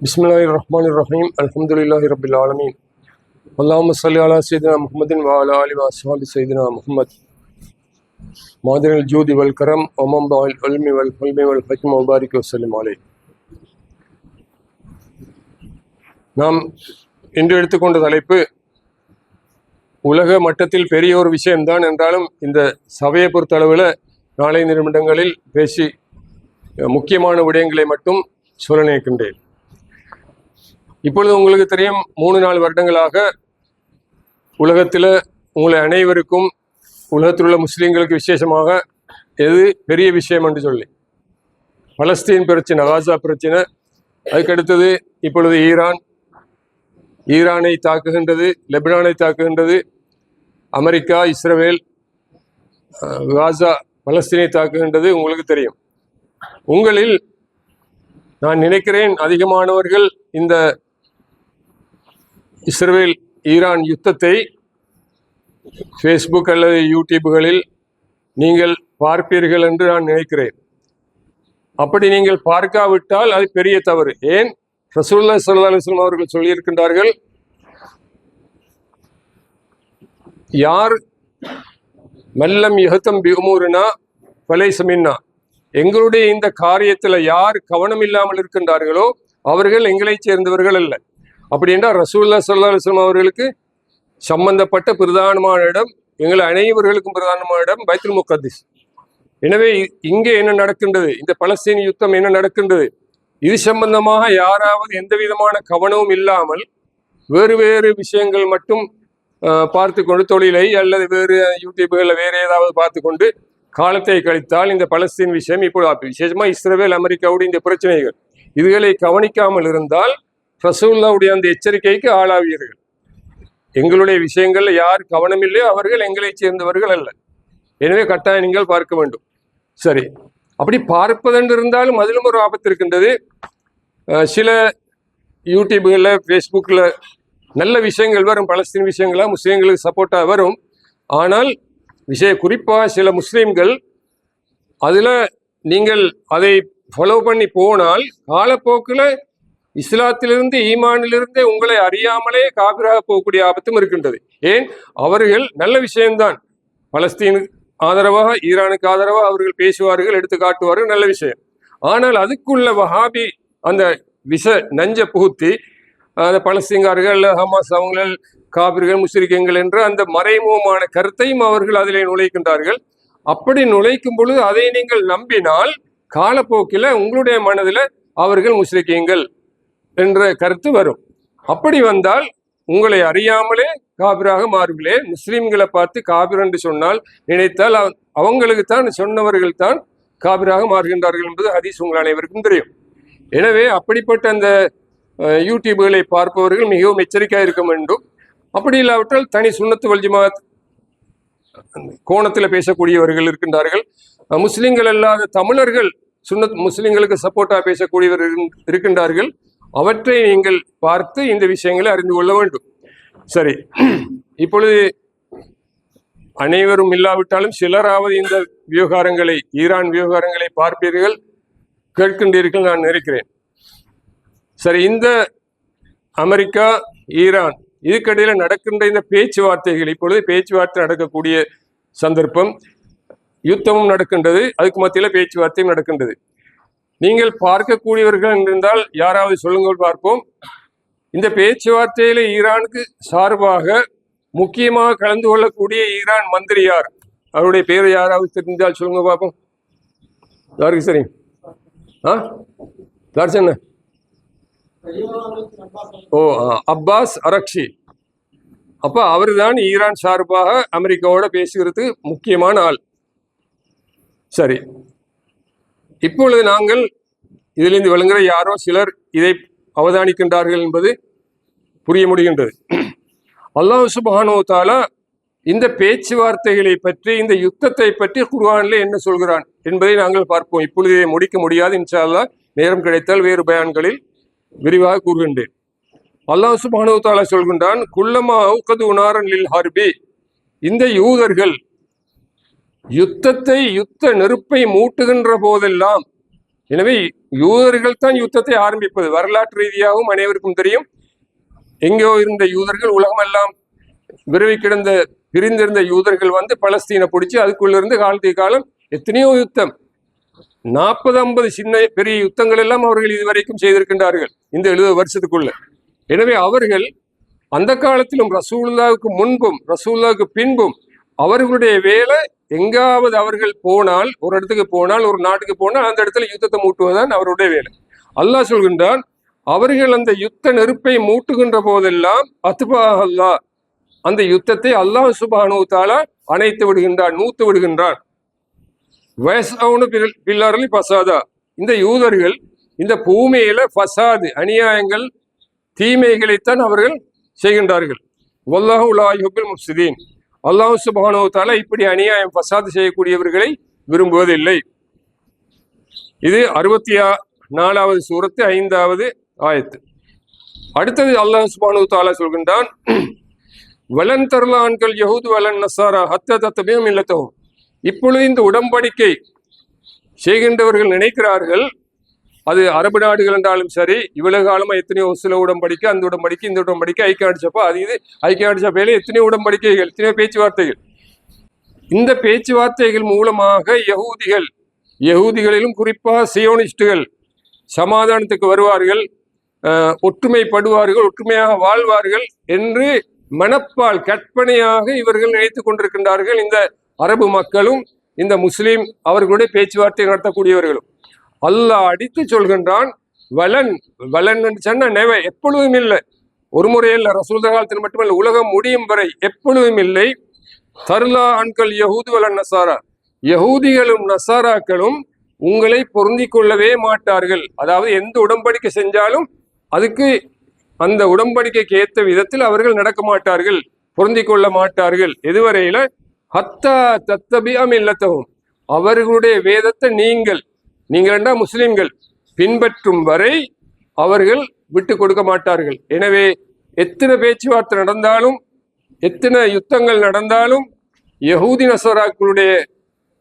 बिस्मिल्लाहिर्रहमानिर्रहीम अल्हम्दुलिल्लाहि रब्बिल आलमीन अल्लाहुम्मा सल्लि अला सय्यिदिना मुहम्मदिन व अला आलिहि व अस्हाबि सय्यिदिना मुहम्मद मादिनिल जूदि वल करम व मन्बाइल इल्मि वल हिल्मि वल हिक्म व बारिक व सल्लिम अलैहि. நாம் இன்று எடுத்துக்கொண்ட தலைப்பு உலக மட்டத்தில் பெரிய ஒரு விஷயம்தான் என்றாலும் இந்த சபையை பொறுத்தளவில் 4 நிமிடங்களில் பேசி முக்கியமான விடயங்களை மட்டும் சொல்ல நினைக்கின்றேன். இப்பொழுது உங்களுக்கு தெரியும் 3-4 வருடங்களாக உலகத்தில் உங்களை அனைவருக்கும் உலகத்தில் உள்ள முஸ்லீம்களுக்கு விசேஷமாக எது பெரிய விஷயம் என்று சொல்லி பலஸ்தீன் பிரச்சனை, காசா பிரச்சனை, அதுக்கடுத்தது இப்பொழுது ஈரானை தாக்குகின்றது, லெபனானை தாக்குகின்றது, அமெரிக்கா, இஸ்ரேல், காசா, பலஸ்தீனை தாக்குகின்றது. உங்களுக்கு தெரியும். உங்களில் நான் நினைக்கிறேன் அதிகமானவர்கள் இந்த இஸ்ரேல் ஈரான் யுத்தத்தை ஃபேஸ்புக் அல்லது யூடியூப்களில் நீங்கள் பார்ப்பீர்கள் என்று நான் நினைக்கிறேன். அப்படி நீங்கள் பார்க்காவிட்டால் அது பெரிய தவறு. ஏன்? ரசூலுல்லாஹி ஸல்லல்லாஹு அலைஹி வஸல்லம் அவர்கள் சொல்லியிருக்கின்றார்கள், யார் மல்லம் யஹ்தம் பி உமூரினா ஃபலைஸ மின்னா, எங்களுடைய இந்த காரியத்தில் யார் கவனம் இல்லாமல் இருக்கின்றார்களோ அவர்கள் எங்களை சேர்ந்தவர்கள் அல்ல. அப்படி என்றால் ரசூலுல்லாஹி ஸல்லல்லாஹு அலைஹி வஸல்லம் அவர்களுக்கு சம்பந்தப்பட்ட பிரதானமான இடம், எங்கள் அனைவர்களுக்கும் பிரதானமான இடம் பைத்துல் முகத்திஸ். எனவே இங்கே என்ன நடக்கின்றது, இந்த பலஸ்தீன் யுத்தம் என்ன நடக்கின்றது, இது சம்பந்தமாக யாராவது எந்த விதமான கவனமும் இல்லாமல் வேறு வேறு விஷயங்கள் மட்டும் பார்த்து கொண்டு, தொழிலை அல்லது வேறு யூடியூப்களில் வேறு ஏதாவது பார்த்து கொண்டு காலத்தை கழித்தால் இந்த பலஸ்தீன் விஷயம் இப்பொழுது விசேஷமாக இஸ்ரேல் அமெரிக்காவுடைய இந்த பிரச்சனைகள் இதுகளை கவனிக்காமல் இருந்தால் ரசூலுல்லாஹ்வுடைய அந்த எச்சரிக்கைக்கு ஆளாவீர்கள். எங்களுடைய விஷயங்கள்ல யார் கவனம் இல்லையோ அவர்கள் எங்களை சேர்ந்தவர்கள் அல்ல. எனவே கட்டாயம் நீங்கள் பார்க்க வேண்டும். சரி, அப்படி பார்ப்பதென்று இருந்தாலும் அதிலும் ஒரு ஆபத்து இருக்கின்றது. சில யூடியூப்களில், ஃபேஸ்புக்கில் நல்ல விஷயங்கள் வரும், பலஸ்தீன் விஷயங்களாக முஸ்லீம்களுக்கு சப்போர்ட்டாக வரும். ஆனால் குறிப்பாக சில முஸ்லீம்கள் அதில் நீங்கள் அதை ஃபாலோ பண்ணி போனால் காலப்போக்கில் இஸ்லாத்திலிருந்து, ஈமானிலிருந்து உங்களை அறியாமலே காபிராக போகக்கூடிய ஆபத்தும் இருக்கின்றது. ஏன்? அவர்கள் நல்ல விஷயம்தான், பலஸ்தீனுக்கு ஆதரவாக, ஈரானுக்கு ஆதரவாக அவர்கள் பேசுவார்கள், எடுத்து காட்டுவார்கள், நல்ல விஷயம். ஆனால் அதுக்குள்ள வஹாபி அந்த நஞ்ச புகுத்தி அந்த பலஸ்தீன்கார்கள், ஹமாஸ், அவங்கள் காபிர்கள், முஸ்லிம்கள் என்ற அந்த மறைமுகமான கருத்தையும் அவர்கள் அதிலே நுழைக்கின்றார்கள். அப்படி நுழைக்கும் பொழுது அதை நீங்கள் நம்பினால் காலப்போக்கில் உங்களுடைய மனதில் அவர்கள் முஸ்லிம்கள் என்ற கருத்து வரும். அப்படி வந்தால் உங்களை அறியாமலே காபிராக மாறுங்களே. முஸ்லிம்களை பார்த்து காபிர் என்று சொன்னால் நினைத்தால் அவங்களுக்கு தான், சொன்னவர்கள் தான் காபிராக மாறுகின்றார்கள் என்பது ஹதீஸ் உங்கள் அனைவருக்கும் தெரியும். எனவே அப்படிப்பட்ட அந்த யூடியூப்களை பார்ப்பவர்கள் மிகவும் எச்சரிக்கையாக இருக்க வேண்டும். அப்படி இல்லாவிட்டால் தனி சுன்னத்து வல் ஜமாத் கோணத்தில் பேசக்கூடியவர்கள் இருக்கின்றார்கள். முஸ்லிம்கள் அல்லாத தமிழர்கள் முஸ்லிம்களுக்கு சப்போர்ட்டாக பேசக்கூடியவர்கள் இருக்கின்றார்கள். அவற்றை நீங்கள் பார்த்து இந்த விஷயங்களை அறிந்து கொள்ள வேண்டும். சரி, இப்பொழுது அனைவரும் இல்லாவிட்டாலும் சிலராவது இந்த விவகாரங்களை, ஈரான் விவகாரங்களை பார்ப்பீர்கள், கேட்கின்றீர்கள் நான் நினைக்கிறேன். சரி, இந்த அமெரிக்கா, ஈரான் இதுக்கடையில் நடக்கின்ற இந்த பேச்சுவார்த்தைகள், இப்பொழுது பேச்சுவார்த்தை நடக்கக்கூடிய சந்தர்ப்பம், யுத்தமும் நடக்கின்றது, அதுக்கு மத்தியில் பேச்சுவார்த்தையும் நடக்கின்றது. நீங்கள் பார்க்கக்கூடியவர்கள் என்றிருந்தால் யாராவது சொல்லுங்கள் பார்ப்போம். இந்த பேச்சுவார்த்தையில ஈரானுக்கு சார்பாக முக்கியமாக கலந்து கொள்ளக்கூடிய ஈரான் மந்திரி யார்? அவருடைய பேரை யாராவது தெரிந்தால் சொல்லுங்க பார்ப்போம். யாருக்கு சரி? யார் சொன்ன? அப்பாஸ் அரக்ஷி. அப்ப அவரு தான் ஈரான் சார்பாக அமெரிக்காவோட பேசுகிறது முக்கியமான ஆள். சரி, இப்பொழுது நாங்கள் இதிலிருந்து விளங்குகிற யாரோ சிலர் இதை அவதானிக்கின்றார்கள் என்பது புரிய முடிகின்றது. அல்லாஹ் சுப்ஹானஹு வ தஆலா இந்த பேச்சுவார்த்தைகளை பற்றி, இந்த யுத்தத்தை பற்றி குர்ஆனில் என்ன சொல்கிறான் என்பதை நாங்கள் பார்ப்போம். இப்பொழுது இதை முடிக்க முடியாது, இன்ஷா அல்லாஹ் நேரம் கிடைத்தால் வேறு பயான்களில் விரிவாக கூறுகின்றேன். அல்லாஹ் சுப்ஹானஹு வ தஆலா சொல்கின்றான், குல்லமா அவ்கது உனாரன் லில் ஹர்பி, இந்த யூதர்கள் யுத்த நெருப்பை மூட்டுகின்ற போதெல்லாம், எனவே யூதர்கள் தான் யுத்தத்தை ஆரம்பிப்பது வரலாற்று ரீதியாகவும் அனைவருக்கும் தெரியும். எங்கோ இருந்த யூதர்கள் உலகமெல்லாம் விரவி கிடந்த பிரிந்திருந்த யூதர்கள் வந்து பலஸ்தீனை பிடிச்சி அதுக்குள்ள இருந்து காலத்துக்கு காலம் எத்தனையோ யுத்தம் 40-50 சின்ன பெரிய யுத்தங்கள் எல்லாம் அவர்கள் இதுவரைக்கும் செய்திருக்கின்றார்கள் இந்த 70 வருஷத்துக்குள்ள. எனவே அவர்கள் அந்த காலத்திலும் ரசூலுல்லாவுக்கு முன்பும் ரசூலுல்லாவுக்கு பின்பும் அவர்களுடைய வேலை எங்காவது அவர்கள் போனால், ஒரு இடத்துக்கு போனால், ஒரு நாட்டுக்கு போனால் அந்த இடத்துல யுத்தத்தை மூட்டுவதுதான் அவருடைய வேலை. அல்லாஹ் சொல்கின்றான், அவர்கள் அந்த யுத்த நெருப்பை மூட்டுகின்ற போதெல்லாம் அத்பா அல்லாஹ், அந்த யுத்தத்தை அல்லாஹ் சுப்ஹானஹு வ தஆலா அணைத்து விடுகின்றான், நூத்து விடுகின்றான். வயசவுனு பில்லர்லி பசாதா, இந்த யூதர்கள் இந்த பூமியில ஃபசாது அநியாயங்கள் தீமைகளைத்தான் அவர்கள் செய்கின்றார்கள். வல்லாஹு லா யுஹிப்புல் முஃப்ஸிதீன், அல்லாஹ் சுப்ஹானஹு வ தஆலா இப்படி அநியாயம் ஃபசாது செய்யக்கூடியவர்களை விரும்புவதில்லை. இது 64வது சூரத்து 5வது ஆயத்து. அடுத்தது அல்லாஹ் சுப்ஹானஹு வ தஆலா சொல்கின்றான், வலன் தர்லான்கள் யஹூது வலன் நஸாரா ஹத்தா தத்தபிஉ மில்லத்தஹும். இப்பொழுது இந்த உடன்படிக்கை செய்கின்றவர்கள் நினைக்கிறார்கள், அது அரபு நாடுகள் என்றாலும் சரி, இவ்வளவு காலமா எத்தனையோ சில உடன்படிக்கை, அந்த உடன்படிக்கை, இந்த உடன்படிக்கை, ஐக்கிய நாடு சபை, அது இது ஐக்கிய நாடு சபையில எத்தனையோ உடன்படிக்கைகள், எத்தனையோ பேச்சுவார்த்தைகள். இந்த பேச்சுவார்த்தைகள் மூலமாக யகூதிகளிலும் குறிப்பாக சியோனிஸ்டுகள் சமாதானத்துக்கு வருவார்கள், ஒற்றுமைப்படுவார்கள், ஒற்றுமையாக வாழ்வார்கள் என்று மனப்பால் கற்பனையாக இவர்கள் நினைத்து கொண்டிருக்கின்றார்கள். இந்த அரபு மக்களும் இந்த முஸ்லீம் அவர்களுடைய பேச்சுவார்த்தை நடத்தக்கூடியவர்களும். அல்லாஹ் அடித்து சொல்கின்றான், வலன் வலன் சொன்ன நெவை, எப்பொழுதும் இல்லை, ஒரு முறையில் ரசூல் காலத்தில் மட்டுமல்ல, உலகம் முடியும் வரை எப்பொழுதும் இல்லை. தர்லா ஆண்கள் யஹூது வலன் நசாரா, யஹூதிகளும் நசாராக்களும் உங்களை பொருந்தி கொள்ளவே மாட்டார்கள். அதாவது எந்த உடன்படிக்கை செஞ்சாலும் அதுக்கு அந்த உடன்படிக்கைக்கு ஏற்ற விதத்தில் அவர்கள் நடக்க மாட்டார்கள், பொருந்தி கொள்ள மாட்டார்கள். எதுவரையில ஹத்தா தத்தபிஅ மில்லத்தஹும், அவர்களுடைய வேதத்தை நீங்கள் என்ன முஸ்லிம்கள் பின்பற்றும் வரை அவர்கள் விட்டு கொடுக்க மாட்டார்கள். எனவே எத்தனை பேச்சுவார்த்தை நடந்தாலும், எத்தனை யுத்தங்கள் நடந்தாலும், யஹூதி நஸராக்களுடைய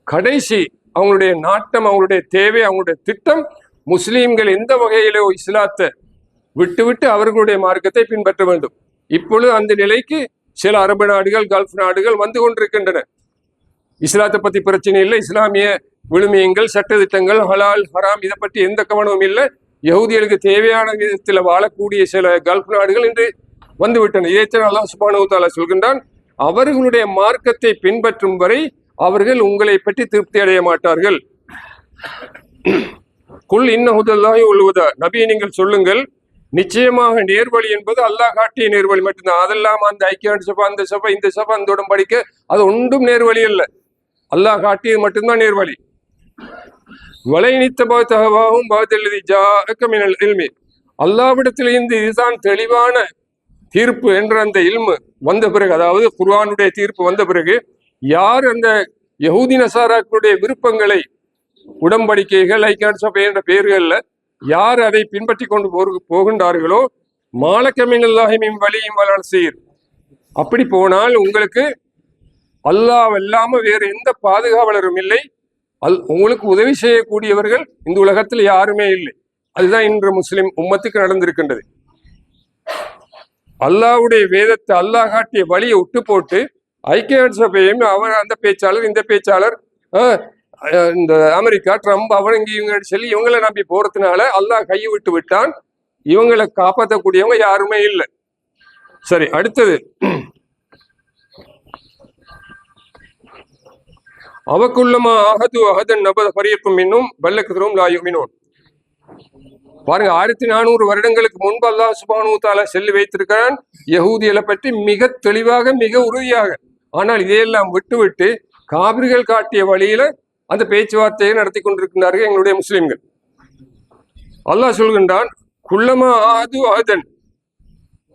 கடைசி அவங்களுடைய நாட்டம், அவங்களுடைய தேவை, அவங்களுடைய திட்டம் முஸ்லீம்கள் எந்த வகையிலோ இஸ்லாத்தை விட்டுவிட்டு அவர்களுடைய மார்க்கத்தை பின்பற்ற வேண்டும். இப்பொழுது அந்த நிலைக்கு சில அரபு நாடுகள், கல்ஃப் நாடுகள் வந்து கொண்டிருக்கின்றன. இஸ்லாத்தை பத்தி பிரச்சனை இல்லை, இஸ்லாமிய விழுமியங்கள், சட்டத்திட்டங்கள், ஹலால் ஹராம் இதை பற்றி எந்த கவனமும் இல்லை. யஹூதிகளுக்கு தேவையான விதத்தில் வாழக்கூடிய சில கல்ஃப் நாடுகள் இன்று வந்துவிட்டன. இதைத்தான் அல்லாஹ் சுப்ஹானஹு வ தஆலா சொல்கின்றான், அவர்களுடைய மார்க்கத்தை பின்பற்றும் வரை அவர்கள் உங்களை பற்றி திருப்தி அடைய மாட்டார்கள். குல் இன்ன ஹுதல்லாஹி வல் ஹுதா, நபி நீங்கள் சொல்லுங்கள், நிச்சயமாக நேர்வழி என்பது அல்லாஹ் காட்டிய நேர்வழி மட்டும்தான். அதெல்லாம் அந்த ஐக்கிய நாடு சபை, அந்த சபை, இந்த சபை, அந்த உடன்படிக்கை, அது ஒன்றும் நேர்வழி இல்லை. அல்லாஹ் காட்டியது மட்டும்தான் நேர்வழி. வலைநித்தபாகவும் பாதல்லதி ஜாஅக மினல் இல்மி, அல்லாஹ்விடத்திலிருந்து இதுதான் தெளிவான தீர்ப்பு என்ற அந்த இல்மு வந்த பிறகு, அதாவது குர்ஆனுடைய தீர்ப்பு வந்த பிறகு, யார் அந்த யஹூதி நஸாராக்களுடைய விருப்பங்களை, உடன்படிக்கைகள், ஐக்கிய நாடு சபை என்ற பெயர்கள்ல யார் அதை பின்பற்றி கொண்டு போகின்றார்களோ, மாலக்கமினல்லாஹி மின் வலியும் வலனசீர், அப்படி போனால் உங்களுக்கு அல்லாஹ் அல்லாம வேறு எந்த பாதுகாவலரும் இல்லை, உங்களுக்கு உதவி செய்யக்கூடியவர்கள் இந்த உலகத்தில் யாருமே இல்லை. அதுதான் இன்று முஸ்லிம் உம்மத்துக்கு நடந்திருக்கின்றது. அல்லாஹ்வுடைய வேதத்தை, அல்லாஹ் காட்டிய வழியை விட்டு போட்டு ஐக்கிய நாடு சபையும் அவர் அந்த பேச்சாளர், இந்த பேச்சாளர், இந்த அமெரிக்கா, ட்ரம்ப், அவங்க இவங்க சொல்லி இவங்களை நம்பி போறதுனால அல்லாஹ் கையை விட்டு விட்டான். இவங்களை காப்பாற்றக்கூடியவங்க யாருமே இல்லை. சரி, அடுத்தது அவக்குள்ளமா அஹது அஹதன் நபத ஃபரீக்கும் மின்னும் பல்லக்தரும் லா யுமினூன். பாருங்க, 1400 வருடங்களுக்கு முன்பு அல்லாஹ் சுப்ஹானஹு வ தஆலா சொல்லி வைத்திருக்கிறான் யஹூதிகளை பற்றி மிக தெளிவாக, மிக உறுதியாக. ஆனால் இதையெல்லாம் விட்டுவிட்டு காபிர்கள் காட்டிய வழியில அந்த பேச்சுவார்த்தையை நடத்தி கொண்டிருக்கிறார்கள் எங்களுடைய முஸ்லிம்கள். அல்லாஹ் சொல்கின்றான், குல்லமா ஆது ஆதன்,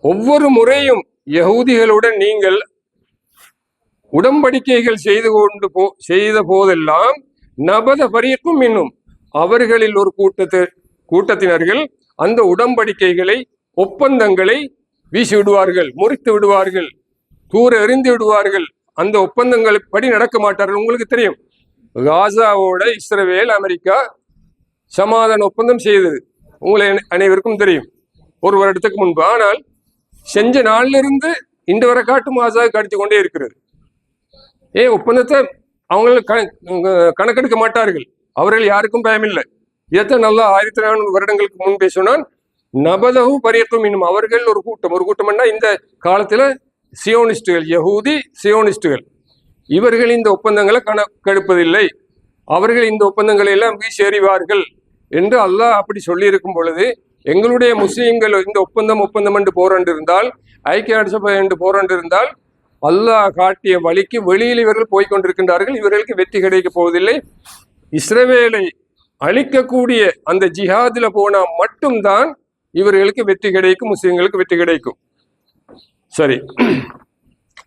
ஒவ்வொரு முறையும் யஹூதிகளுடன் நீங்கள் உடன்படிக்கைகள் செய்த போதெல்லாம் நபத பரீக்கும் இன்னும், அவர்களில் ஒரு கூட்டத்தினர்கள் அந்த உடன்படிக்கைகளை, ஒப்பந்தங்களை வீசி விடுவார்கள், முறித்து விடுவார்கள், தூர எறிந்து விடுவார்கள். அந்த ஒப்பந்தங்கள் படி நடக்க மாட்டார்கள். உங்களுக்கு தெரியும், காசாவோட இஸ்ரேல், அமெரிக்கா சமாதான ஒப்பந்தம் செய்தது. உங்களை அனைவருக்கும் தெரியும், ஒரு வருடத்துக்கு முன்பு. ஆனால் செஞ்ச நாள்ல இருந்து இன்று வரை காட்டும் ஆசாக கடித்து கொண்டே இருக்கிறது. ஒப்பந்தத்தை அவங்க கணக்கெடுக்க மாட்டார்கள். அவர்கள் யாருக்கும் பயமில்லை. இதைத்தான் நல்லா 1400 வருடங்களுக்கு முன்பே சொன்னான். நபதகு பரியத்தும் இன்னும் அவர்கள் ஒரு கூட்டம்னா இந்த காலத்துல சியோனிஸ்டுகள், யஹூதி சியோனிஸ்டுகள், இவர்கள் இந்த ஒப்பந்தங்களை கணக்கெடுப்பதில்லை. அவர்கள் இந்த ஒப்பந்தங்களை எல்லாம் வீசி எறிவார்கள் என்று அல்லாஹ் அப்படி சொல்லி இருக்கும் பொழுது, எங்களுடைய முஸ்லீம்கள் இந்த ஒப்பந்தம் என்று போராண்டிருந்தால், ஐக்கிய நாடு சபை என்று போராண்டிருந்தால், அல்லாஹ் காட்டிய வழிக்கு வெளியில் இவர்கள் போய்கொண்டிருக்கின்றார்கள். இவர்களுக்கு வெற்றி கிடைக்க போவதில்லை. இஸ்ரவேலை அழிக்கக்கூடிய அந்த ஜிஹாதுல போனா மட்டும்தான் இவர்களுக்கு வெற்றி கிடைக்கும், முஸ்லிம்களுக்கு வெற்றி கிடைக்கும். சரி,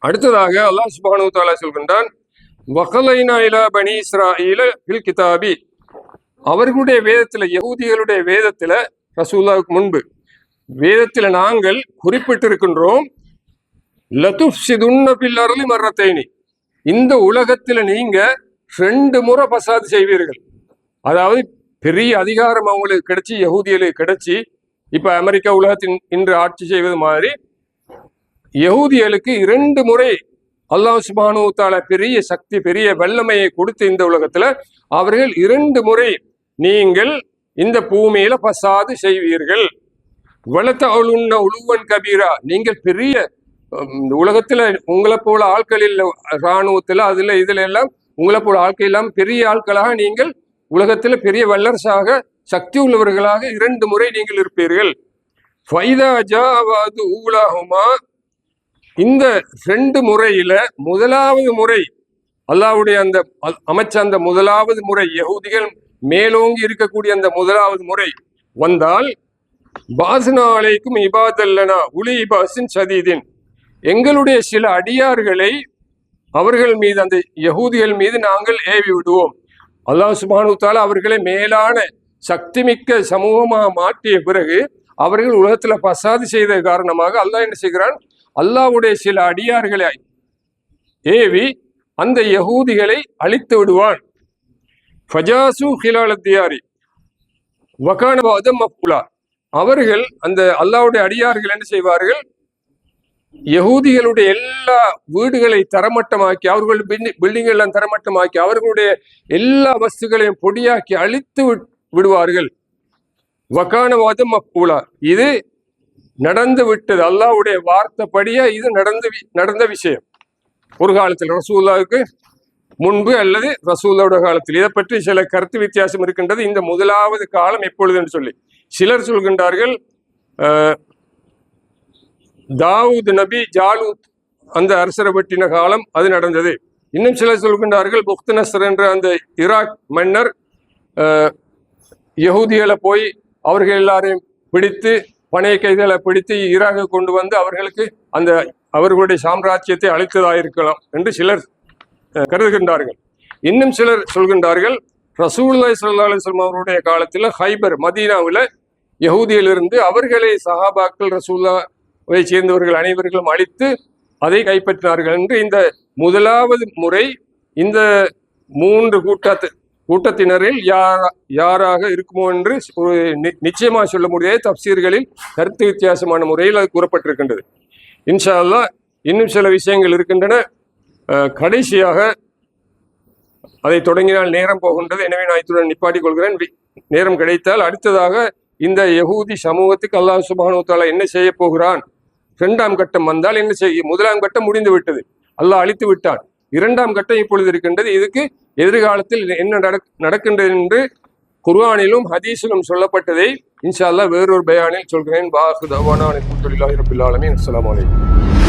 அடுத்ததாக அல்லாஹ் சுப்ஹானஹு வ தஆலா சொல்கின்றான், வகலைனா இலா பனி இஸ்ராயீல ஃபில் கிதாபி, அவர்களுடைய வேதத்துல, யஹூதிகளுடைய வேதத்துல, ரசூலுல்லாஹ்வுக்கு முன்பு வேதத்துல நாங்கள் குறிப்பிட்டிருக்கின்றோம், லதுஃப்ஸிதுன்ன ஃபில் அர்லி மர்ரத்தைனி, இந்த உலகத்துல நீங்க 2 முறை பசாது செய்வீர்கள். அதாவது பெரிய அதிகாரம் அவங்களுக்கு கிடைச்சி, யஹூதிகளுக்கு கிடைச்சி, இப்ப அமெரிக்கா உலகத்தின் இன்று ஆட்சி செய்வது மாதிரி யஹூதிகளுக்கு 2 முறை அல்லாஹ் சுப்ஹானஹு வ தஆலா பெரிய சக்தி, பெரிய வல்லமையை கொடுத்து இந்த உலகத்துல அவர்கள் 2 முறை நீங்கள் இந்த பூமியில பசாது செய்வீர்கள். வலதஅலுன்ன உலுவன் கபீரா, நீங்கள் பெரிய உலகத்துல உங்களை போல ஆட்கள் இல்லை, இராணுவத்துல அதுல இதுல எல்லாம் உங்களை போல ஆட்கள் எல்லாம் பெரிய ஆட்களாக நீங்கள் உலகத்துல பெரிய வல்லரசாக சக்தி உள்ளவர்களாக 2 முறை நீங்கள் இருப்பீர்கள். ஃபைதா ஜாவது ஊலாஹுமா, இந்த 2 முறையில முதலாவது முறை அல்லாஹ்வுடைய அந்த அமைச்ச அந்த முதலாவது முறை, யஹூதிகள் மேலோங்கி இருக்கக்கூடிய அந்த முதலாவது முறை வந்தால், பாஸ்னா அலைக்கும் இபாதல்லனா உலி இபாசின் சதீதின், எங்களுடைய சில அடியார்களை அவர்கள் மீது, அந்த யஹூதிகள் மீது நாங்கள் ஏவி விடுவோம். அல்லாஹ் சுப்ஹானஹு வ தஆலா அவர்களை மேலான சக்தி மிக்க சமூகமாக மாற்றிய பிறகு அவர்கள் உலகத்துல பசாது செய்த காரணமாக அல்லாஹ் என்ன செய்கிறான், அல்லாஹ்வுடைய சில அடியார்களை ஏவி அந்த யஹூதிகளை அழித்து விடுவான். ஃபஜாசு ஹிலால் தியாரி வகான வஅதம் மஃபூலா, அவர்கள் அந்த அல்லாஹ்வுடைய அடியார்கள் என்ன செய்வார்கள், யஹூதிகளுடைய எல்லா வீடுகளை தரமட்டமாக்கி, அவர்கள் பில்டிங் எல்லாம் தரமட்டமாக்கி, அவர்களுடைய எல்லா வஸ்துகளையும் பொடியாக்கி அழித்து விடுவார்கள். வகான வஅதம் மஃபூலா, இது நடந்து விட்டது, அல்லாஹ்வுடைய வார்த்தைப்படியா இது நடந்த விஷயம். ஒரு காலத்தில் ரசூலுல்லாஹ்வுக்கு முன்பு அல்லது ரசூலுல்லாஹ்வுடைய காலத்தில். இதை பற்றி சில கருத்து வித்தியாசம் இருக்கின்றது. இந்த முதலாவது காலம் எப்பொழுது என்று சொல்லி சிலர் சொல்கின்றார்கள், தாவூத் நபி ஜாலூத் அந்த அரசரை பற்றின காலம் அது நடந்தது. இன்னும் சிலர் சொல்கின்றார்கள், புக்தனஸ்ர் என்ற அந்த ஈராக் மன்னர் யஹூதிகளை போய் அவர்கள் எல்லாரையும் பிடித்து, பணைய கைதிகளை பிடித்து ஈராக்கு கொண்டு வந்து அவர்களுக்கு அந்த அவர்களுடைய சாம்ராஜ்யத்தை அளித்ததாயிருக்கலாம் என்று சிலர் கருதுகின்றார்கள். இன்னும் சிலர் சொல்கின்றார்கள், ரசூலுல்லாஹி ஸல்லல்லாஹு அலைஹி வஸல்லம் அவருடைய காலத்தில் ஹைபர் மதீனாவில் யஹூதியிலிருந்து அவர்களை சஹாபாக்கள் ரசூலுல்லாஹை சேர்ந்தவர்கள் அனைவர்களும் அழித்து அதை கைப்பற்றினார்கள் என்று இந்த முதலாவது முறை இந்த 3 கூட்டத்தினரில் யாராக இருக்குமோ என்று ஒரு நிச்சயமாக சொல்ல முடியாத தப்சீர்களில் கருத்து வித்தியாசமான முறையில் அது கூறப்பட்டிருக்கின்றது. இன்ஷா அல்லாஹ் இன்னும் சில விஷயங்கள் இருக்கின்றன. கடைசியாக அதை தொடங்கினால் நேரம் போகின்றது. எனவே நான் இத்துடன் நிப்பாட்டிக் கொள்கிறேன். நேரம் கிடைத்தால் அடுத்ததாக இந்த யஹூதி சமூகத்துக்கு அல்லாஹ் சுப்ஹானஹு வ தஆலா என்ன செய்ய போகிறான், 2ஆம் கட்டம் வந்தால் என்ன செய்ய, 1ஆம் கட்டம் முடிந்து விட்டது, அல்லாஹ் அழித்து விட்டான். 2ஆம் கட்டம் இப்பொழுது இருக்கின்றது. இதுக்கு எதிர்காலத்தில் என்ன நடக்கின்றது என்று குர்ஆனிலும் ஹதீஸிலும் சொல்லப்பட்டதை இன்ஷா அல்லாஹ் வேறொரு பயானில் சொல்கிறேன். வாஹிரு தஅவானா அல்ஹம்துலில்லாஹி ரப்பில் ஆலமீன். அஸ்ஸலாமு அலைக்கும்.